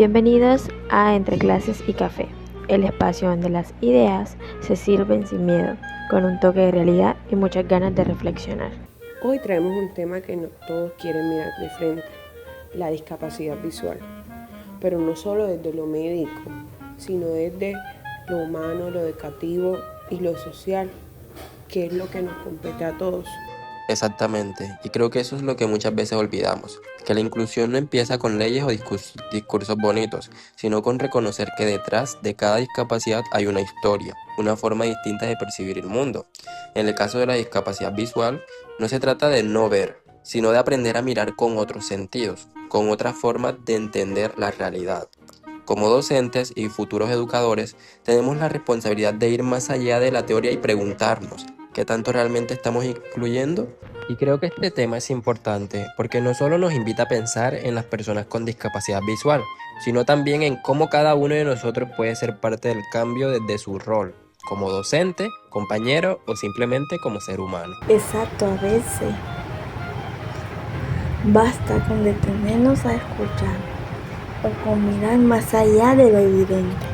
Bienvenidos a Entre Clases y Café, el espacio donde las ideas se sirven sin miedo, con un toque de realidad y muchas ganas de reflexionar. Hoy traemos un tema que no todos quieren mirar de frente, la discapacidad visual, pero no solo desde lo médico, sino desde lo humano, lo educativo y lo social, que es lo que nos compete a todos. Exactamente, y creo que eso es lo que muchas veces olvidamos, que la inclusión no empieza con leyes o discursos bonitos, sino con reconocer que detrás de cada discapacidad hay una historia, una forma distinta de percibir el mundo. En el caso de la discapacidad visual, no se trata de no ver, sino de aprender a mirar con otros sentidos, con otras formas de entender la realidad. Como docentes y futuros educadores, tenemos la responsabilidad de ir más allá de la teoría y preguntarnos, ¿qué tanto realmente estamos incluyendo? Y creo que este tema es importante porque no solo nos invita a pensar en las personas con discapacidad visual, sino también en cómo cada uno de nosotros puede ser parte del cambio desde su rol, como docente, compañero o simplemente como ser humano. Exacto, a veces basta con detenernos a escuchar o con mirar más allá de lo evidente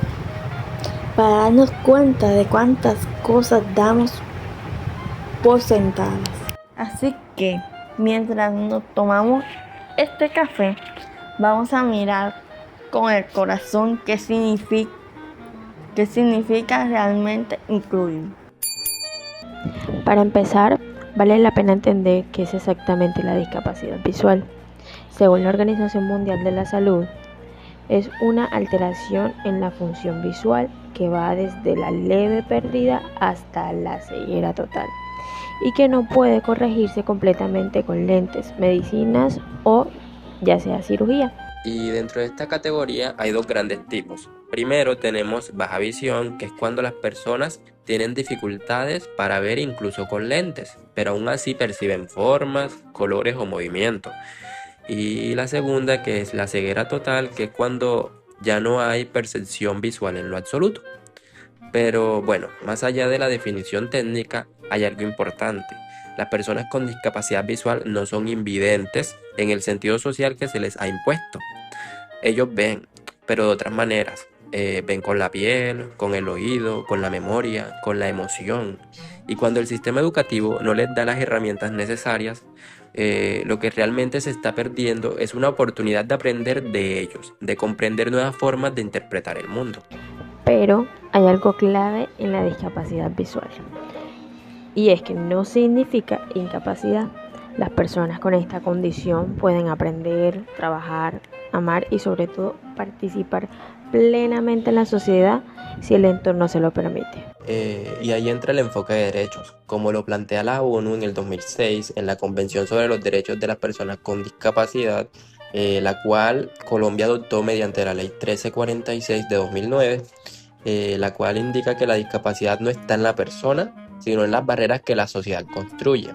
para darnos cuenta de cuántas cosas damos por sentadas. Así que mientras nos tomamos este café, vamos a mirar con el corazón qué significa realmente incluir. Para empezar, vale la pena entender qué es exactamente la discapacidad visual. Según la Organización Mundial de la Salud, es una alteración en la función visual que va desde la leve pérdida hasta la ceguera total y que no puede corregirse completamente con lentes, medicinas o ya sea cirugía. Y dentro de esta categoría hay dos grandes tipos. Primero tenemos baja visión, que es cuando las personas tienen dificultades para ver incluso con lentes, pero aún así perciben formas, colores o movimientos. Y la segunda, que es la ceguera total, que es cuando ya no hay percepción visual en lo absoluto. Pero bueno, más allá de la definición técnica, hay algo importante. Las personas con discapacidad visual no son invidentes en el sentido social que se les ha impuesto. Ellos ven, pero de otras maneras. Ven con la piel, con el oído, con la memoria, con la emoción. Y cuando el sistema educativo no les da las herramientas necesarias, lo que realmente se está perdiendo es una oportunidad de aprender de ellos, de comprender nuevas formas de interpretar el mundo. Pero hay algo clave en la discapacidad visual, y es que no significa incapacidad. Las personas con esta condición pueden aprender, trabajar, amar y sobre todo participar plenamente en la sociedad si el entorno se lo permite. Y ahí entra el enfoque de derechos, como lo plantea la ONU en el 2006 en la Convención sobre los Derechos de las Personas con Discapacidad, la cual Colombia adoptó mediante la Ley 1346 de 2009, la cual indica que la discapacidad no está en la persona, sino en las barreras que la sociedad construye.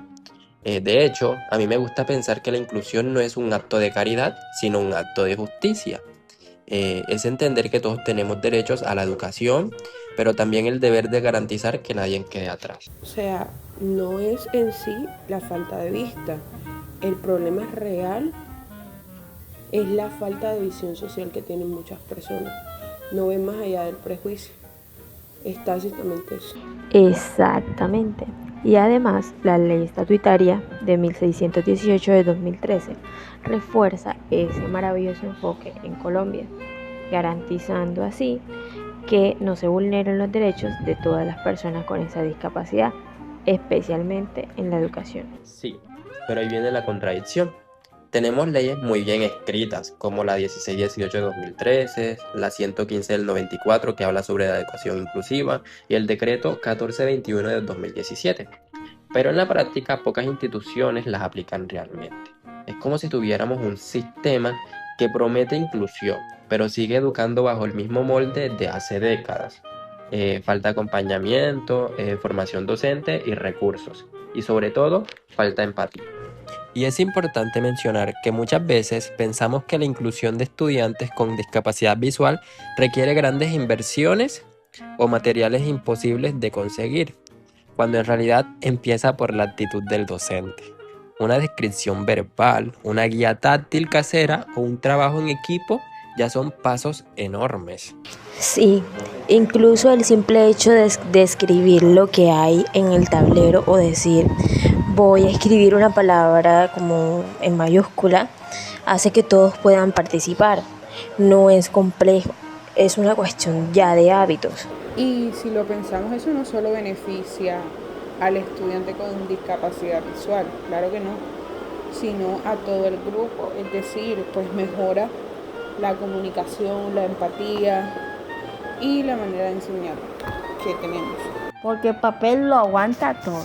De hecho, a mí me gusta pensar que la inclusión no es un acto de caridad, sino un acto de justicia. Es entender que todos tenemos derechos a la educación, pero también el deber de garantizar que nadie quede atrás. O sea, no es en sí la falta de vista. El problema real es la falta de visión social que tienen muchas personas. No ven más allá del prejuicio. Es tácitamente eso. Exactamente. Y además, la ley estatutaria de 1618 de 2013 refuerza ese maravilloso enfoque en Colombia, garantizando así que no se vulneren los derechos de todas las personas con esa discapacidad, especialmente en la educación. Sí, pero ahí viene la contradicción. Tenemos leyes muy bien escritas, como la 1618 de 2013, la 115 del 94 que habla sobre la educación inclusiva y el decreto 1421 del 2017. Pero en la práctica pocas instituciones las aplican realmente. Es como si tuviéramos un sistema que promete inclusión, pero sigue educando bajo el mismo molde de hace décadas. Falta acompañamiento, formación docente y recursos. Y sobre todo, falta empatía. Y es importante mencionar que muchas veces pensamos que la inclusión de estudiantes con discapacidad visual requiere grandes inversiones o materiales imposibles de conseguir, cuando en realidad empieza por la actitud del docente. Una descripción verbal, una guía táctil casera o un trabajo en equipo ya son pasos enormes. Sí, incluso el simple hecho de escribir lo que hay en el tablero o decir voy a escribir una palabra como en mayúscula hace que todos puedan participar. No es complejo, es una cuestión ya de hábitos. Y si lo pensamos, eso no solo beneficia al estudiante con discapacidad visual, claro que no, sino a todo el grupo, es decir, pues mejora la comunicación, la empatía y la manera de enseñar que tenemos. Porque el papel lo aguanta todo,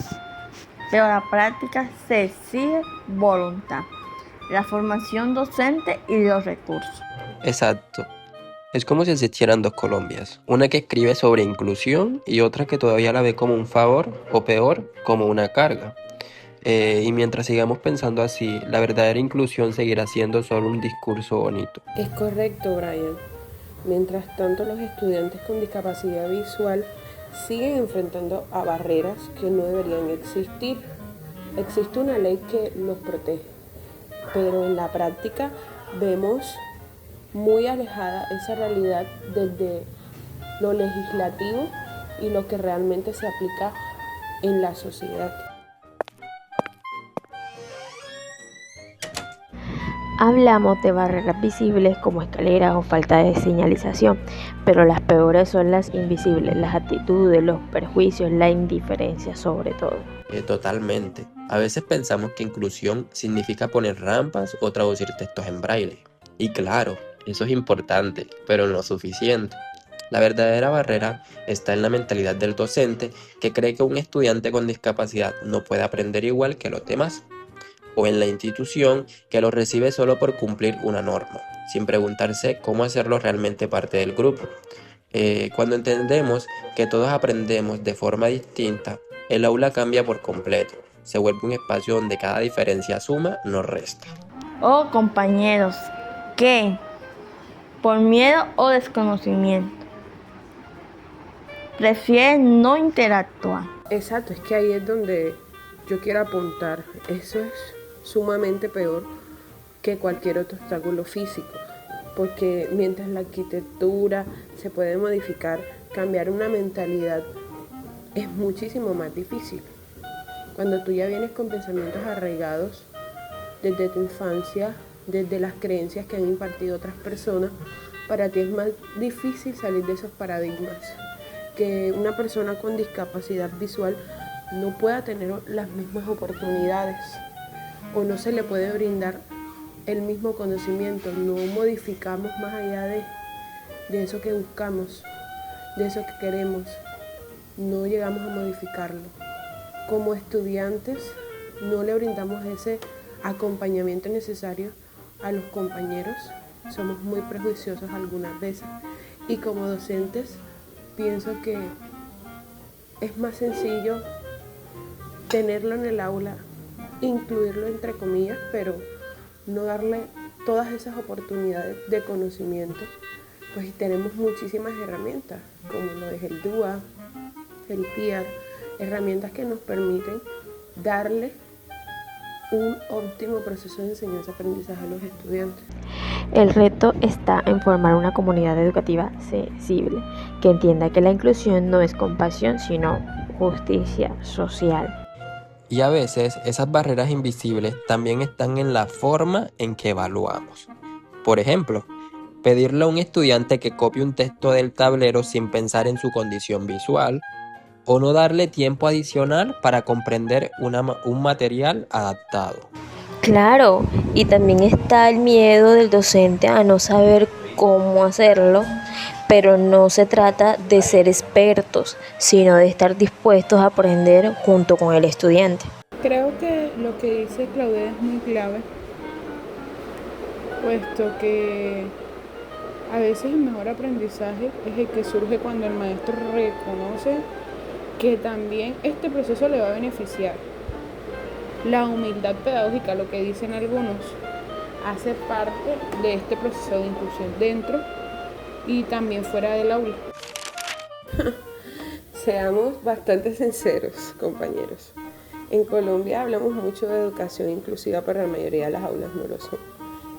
pero la práctica se exige voluntad, la formación docente y los recursos. Exacto. Es como si existieran dos Colombias, una que escribe sobre inclusión y otra que todavía la ve como un favor o peor, como una carga. Y mientras sigamos pensando así, la verdadera inclusión seguirá siendo solo un discurso bonito. Es correcto, Brian. Mientras tanto, los estudiantes con discapacidad visual siguen enfrentando a barreras que no deberían existir. Existe una ley que los protege, pero en la práctica vemos muy alejada esa realidad desde lo legislativo y lo que realmente se aplica en la sociedad. Hablamos de barreras visibles como escaleras o falta de señalización, pero las peores son las invisibles, las actitudes, los perjuicios, la indiferencia sobre todo. Totalmente. A veces pensamos que inclusión significa poner rampas o traducir textos en braille. Y claro, eso es importante, pero no suficiente. La verdadera barrera está en la mentalidad del docente que cree que un estudiante con discapacidad no puede aprender igual que los demás, o en la institución que lo recibe solo por cumplir una norma, sin preguntarse cómo hacerlo realmente parte del grupo. Cuando entendemos que todos aprendemos de forma distinta, el aula cambia por completo. Se vuelve un espacio donde cada diferencia suma, no resta. Oh, compañeros, ¿qué? Por miedo o desconocimiento, prefieren no interactuar. Exacto, es que ahí es donde yo quiero apuntar. Eso es sumamente peor que cualquier otro obstáculo físico, porque mientras la arquitectura se puede modificar, cambiar una mentalidad es muchísimo más difícil. Cuando tú ya vienes con pensamientos arraigados desde tu infancia, desde las creencias que han impartido otras personas, para ti es más difícil salir de esos paradigmas. Que una persona con discapacidad visual no pueda tener las mismas oportunidades o no se le puede brindar el mismo conocimiento. No modificamos más allá de eso que buscamos, de eso que queremos. No llegamos a modificarlo. Como estudiantes no le brindamos ese acompañamiento necesario a los compañeros. Somos muy prejuiciosos algunas veces. Y como docentes pienso que es más sencillo tenerlo en el aula, incluirlo entre comillas, pero no darle todas esas oportunidades de conocimiento. Pues tenemos muchísimas herramientas, como lo es el DUA, el PIAR, herramientas que nos permiten darle un óptimo proceso de enseñanza-aprendizaje a los estudiantes. El reto está en formar una comunidad educativa sensible, que entienda que la inclusión no es compasión, sino justicia social. Y a veces esas barreras invisibles también están en la forma en que evaluamos. Por ejemplo, pedirle a un estudiante que copie un texto del tablero sin pensar en su condición visual, o no darle tiempo adicional para comprender un material adaptado. Claro, y también está el miedo del docente a no saber cómo hacerlo, pero no se trata de ser expertos, sino de estar dispuestos a aprender junto con el estudiante. Creo que lo que dice Claudia es muy clave, puesto que a veces el mejor aprendizaje es el que surge cuando el maestro reconoce que también este proceso le va a beneficiar. La humildad pedagógica, lo que dicen algunos, hace parte de este proceso de inclusión dentro y también fuera del aula. Seamos bastante sinceros, compañeros. En Colombia hablamos mucho de educación inclusiva, pero la mayoría de las aulas no lo son.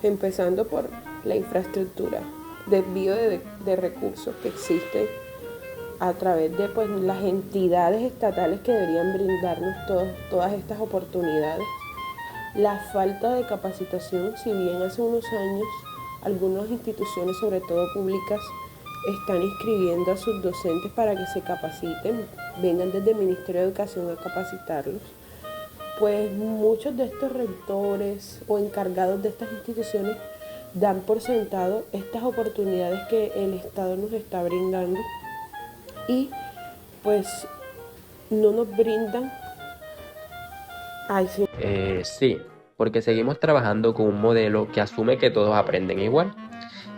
Empezando por la infraestructura. desvío de recursos que existen a través de pues, las entidades estatales que deberían brindarnos todas estas oportunidades. La falta de capacitación, si bien hace unos años algunas instituciones, sobre todo públicas, están inscribiendo a sus docentes para que se capaciten, vengan desde el Ministerio de Educación a capacitarlos, pues muchos de estos rectores o encargados de estas instituciones dan por sentado estas oportunidades que el Estado nos está brindando y pues no nos brindan. Sí, porque seguimos trabajando con un modelo que asume que todos aprenden igual.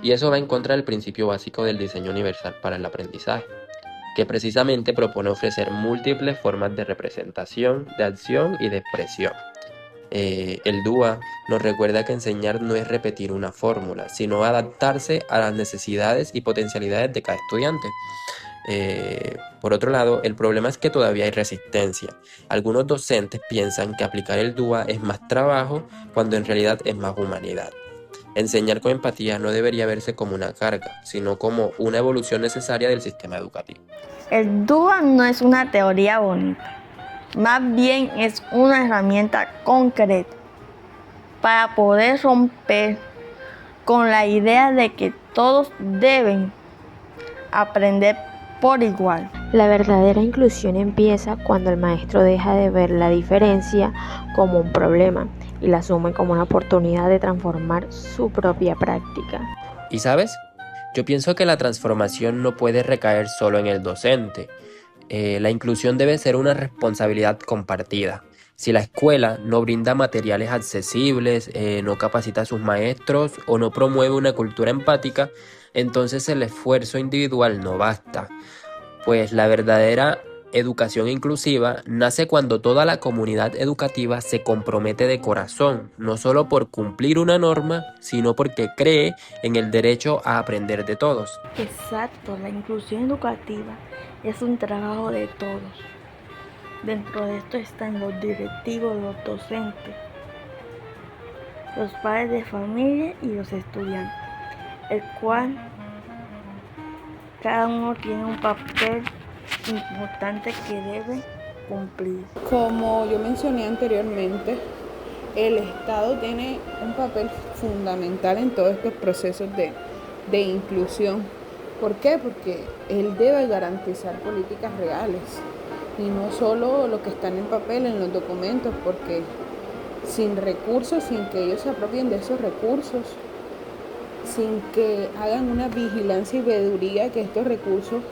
Y eso va en contra del principio básico del diseño universal para el aprendizaje, que precisamente propone ofrecer múltiples formas de representación, de acción y de expresión. El DUA nos recuerda que enseñar no es repetir una fórmula, sino adaptarse a las necesidades y potencialidades de cada estudiante. Por otro lado, el problema es que todavía hay resistencia. Algunos docentes piensan que aplicar el DUA es más trabajo, cuando en realidad es más humanidad. Enseñar con empatía no debería verse como una carga, sino como una evolución necesaria del sistema educativo. El DUA no es una teoría bonita, más bien es una herramienta concreta para poder romper con la idea de que todos deben aprender por igual. La verdadera inclusión empieza cuando el maestro deja de ver la diferencia como un problema y la asume como una oportunidad de transformar su propia práctica. ¿Y sabes? Yo pienso que la transformación no puede recaer solo en el docente. La inclusión debe ser una responsabilidad compartida. Si la escuela no brinda materiales accesibles, no capacita a sus maestros o no promueve una cultura empática, entonces el esfuerzo individual no basta. Pues la verdadera educación inclusiva nace cuando toda la comunidad educativa se compromete de corazón, no solo por cumplir una norma, sino porque cree en el derecho a aprender de todos. Exacto, la inclusión educativa es un trabajo de todos. Dentro de esto están los directivos, los docentes, los padres de familia y los estudiantes, el cual cada uno tiene un papel importante que debe cumplir. Como yo mencioné anteriormente, el Estado tiene un papel fundamental en todos estos procesos de inclusión. ¿Por qué? Porque él debe garantizar políticas reales y no solo lo que está en el papel, en los documentos, porque sin recursos, sin que ellos se apropien de esos recursos, sin que hagan una vigilancia y veeduría que estos recursos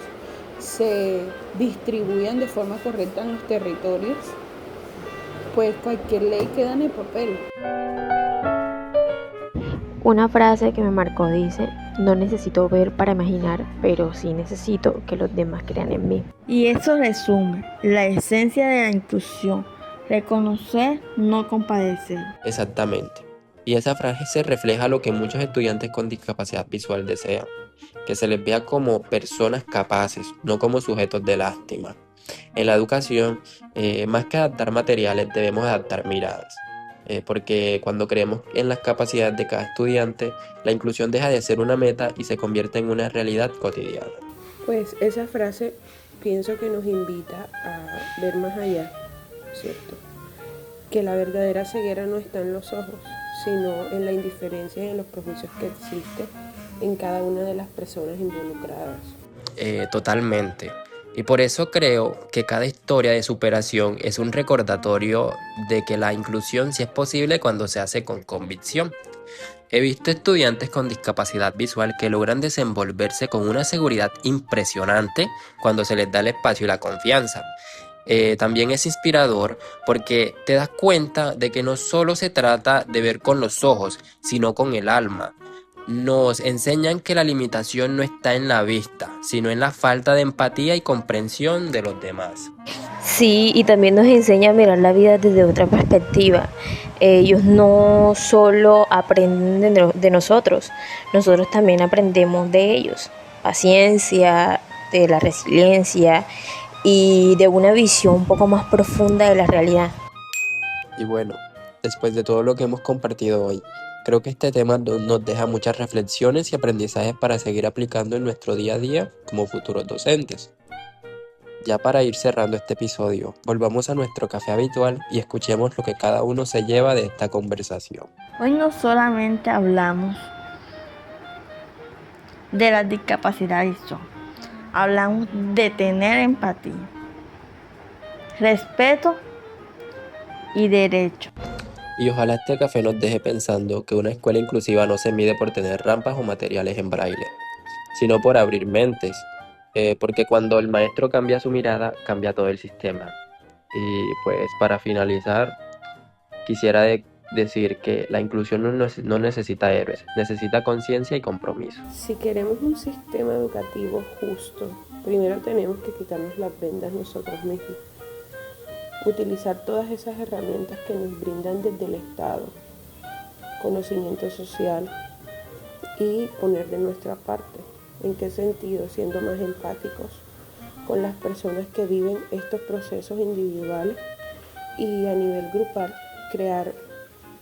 se distribuyan de forma correcta en los territorios, pues cualquier ley queda en el papel. Una frase que me marcó dice: no necesito ver para imaginar, pero sí necesito que los demás crean en mí. Y eso resume la esencia de la inclusión: reconocer, no compadecer. Exactamente. Y esa frase refleja lo que muchos estudiantes con discapacidad visual desean, que se les vea como personas capaces, no como sujetos de lástima. En la educación, más que adaptar materiales, debemos adaptar miradas, porque cuando creemos en las capacidades de cada estudiante, la inclusión deja de ser una meta y se convierte en una realidad cotidiana. Pues esa frase pienso que nos invita a ver más allá, ¿cierto? Que la verdadera ceguera no está en los ojos, sino en la indiferencia y en los prejuicios que existen en cada una de las personas involucradas. Totalmente. Y por eso creo que cada historia de superación es un recordatorio de que la inclusión sí es posible cuando se hace con convicción. He visto estudiantes con discapacidad visual que logran desenvolverse con una seguridad impresionante cuando se les da el espacio y la confianza. También es inspirador porque te das cuenta de que no solo se trata de ver con los ojos, sino con el alma. Nos enseñan que la limitación no está en la vista, sino en la falta de empatía y comprensión de los demás. Sí, y también nos enseña a mirar la vida desde otra perspectiva. Ellos no solo aprenden de nosotros también aprendemos de ellos. Paciencia, de la resiliencia y de una visión un poco más profunda de la realidad. Y bueno, después de todo lo que hemos compartido hoy, Creo que este tema nos deja muchas reflexiones y aprendizajes para seguir aplicando en nuestro día a día como futuros docentes. Ya para ir cerrando este episodio, volvamos a nuestro café habitual y escuchemos lo que cada uno se lleva de esta conversación. Hoy no solamente hablamos de la discapacidad visual, hablamos de tener empatía, respeto y derecho. Y ojalá este café nos deje pensando que una escuela inclusiva no se mide por tener rampas o materiales en braille, sino por abrir mentes, porque cuando el maestro cambia su mirada, cambia todo el sistema. Y pues para finalizar, quisiera decir que la inclusión no necesita héroes, necesita conciencia y compromiso. Si queremos un sistema educativo justo, primero tenemos que quitarnos las vendas nosotros mismos. Utilizar todas esas herramientas que nos brindan desde el Estado, conocimiento social y poner de nuestra parte. ¿En qué sentido? Siendo más empáticos con las personas que viven estos procesos individuales y a nivel grupal crear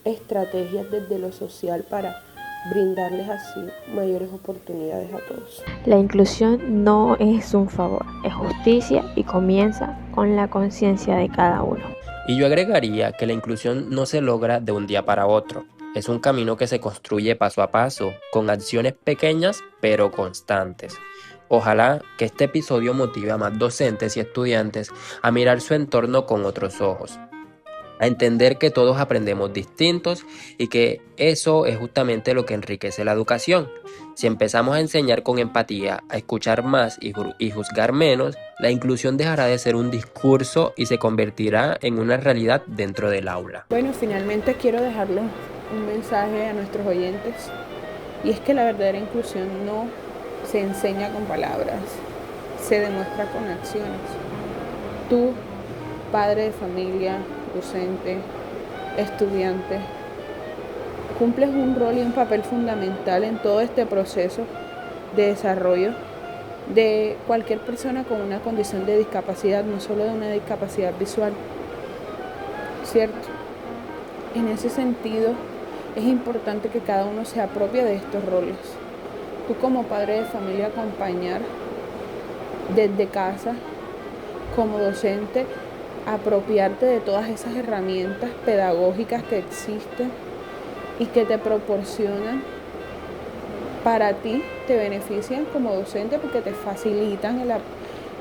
estrategias desde lo social para brindarles así mayores oportunidades a todos. La inclusión no es un favor, es justicia y comienza con la conciencia de cada uno. Y yo agregaría que la inclusión no se logra de un día para otro. Es un camino que se construye paso a paso, con acciones pequeñas pero constantes. Ojalá que este episodio motive a más docentes y estudiantes a mirar su entorno con otros ojos, a entender que todos aprendemos distintos y que eso es justamente lo que enriquece la educación. Si empezamos a enseñar con empatía, a escuchar más y juzgar menos, la inclusión dejará de ser un discurso y se convertirá en una realidad dentro del aula. Bueno, finalmente quiero dejarles un mensaje a nuestros oyentes, y es que la verdadera inclusión no se enseña con palabras, se demuestra con acciones. Tú, padre de familia, docente, estudiante, cumples un rol y un papel fundamental en todo este proceso de desarrollo de cualquier persona con una condición de discapacidad, no solo de una discapacidad visual, ¿cierto? En ese sentido, es importante que cada uno se apropie de estos roles. Tú como padre de familia acompañar desde casa, como docente, apropiarte de todas esas herramientas pedagógicas que existen y que te proporcionan para ti, te benefician como docente porque te facilitan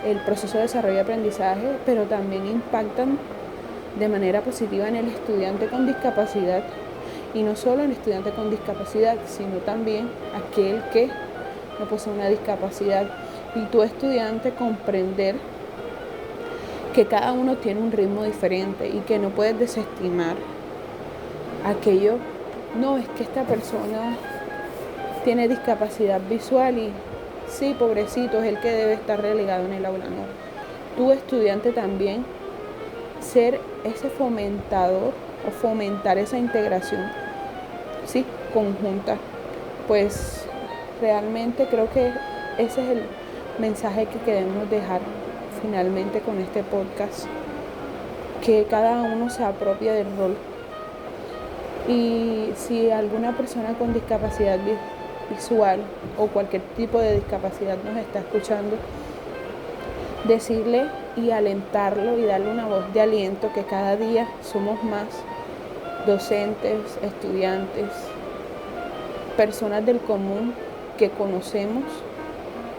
el proceso de desarrollo y aprendizaje, pero también impactan de manera positiva en el estudiante con discapacidad, y no solo en el estudiante con discapacidad, sino también aquel que no posee una discapacidad. Y tu estudiante comprender que cada uno tiene un ritmo diferente y que no puedes desestimar aquello, no es que esta persona tiene discapacidad visual y sí, pobrecito, es el que debe estar relegado en el aula. No, tu estudiante también ser ese fomentador o fomentar esa integración, sí, conjunta. Pues realmente creo que ese es el mensaje que queremos dejar finalmente con este podcast, que cada uno se apropie del rol. Y si alguna persona con discapacidad visual o cualquier tipo de discapacidad nos está escuchando, decirle y alentarlo y darle una voz de aliento que cada día somos más docentes, estudiantes, personas del común que conocemos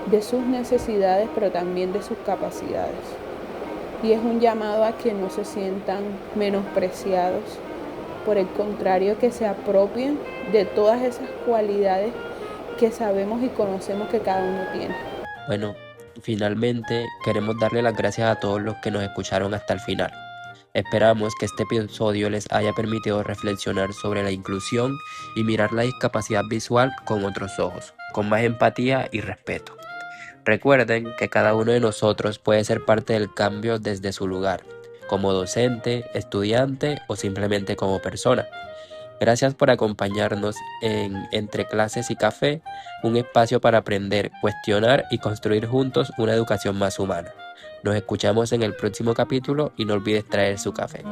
de sus necesidades, pero también de sus capacidades. Y es un llamado a que no se sientan menospreciados, por el contrario, que se apropien de todas esas cualidades que sabemos y conocemos que cada uno tiene. Bueno, finalmente queremos darle las gracias a todos los que nos escucharon hasta el final. Esperamos que este episodio les haya permitido reflexionar sobre la inclusión y mirar la discapacidad visual con otros ojos, con más empatía y respeto. Recuerden que cada uno de nosotros puede ser parte del cambio desde su lugar, como docente, estudiante o simplemente como persona. Gracias por acompañarnos en Entre Clases y Café, un espacio para aprender, cuestionar y construir juntos una educación más humana. Nos escuchamos en el próximo capítulo y no olvides traer su café.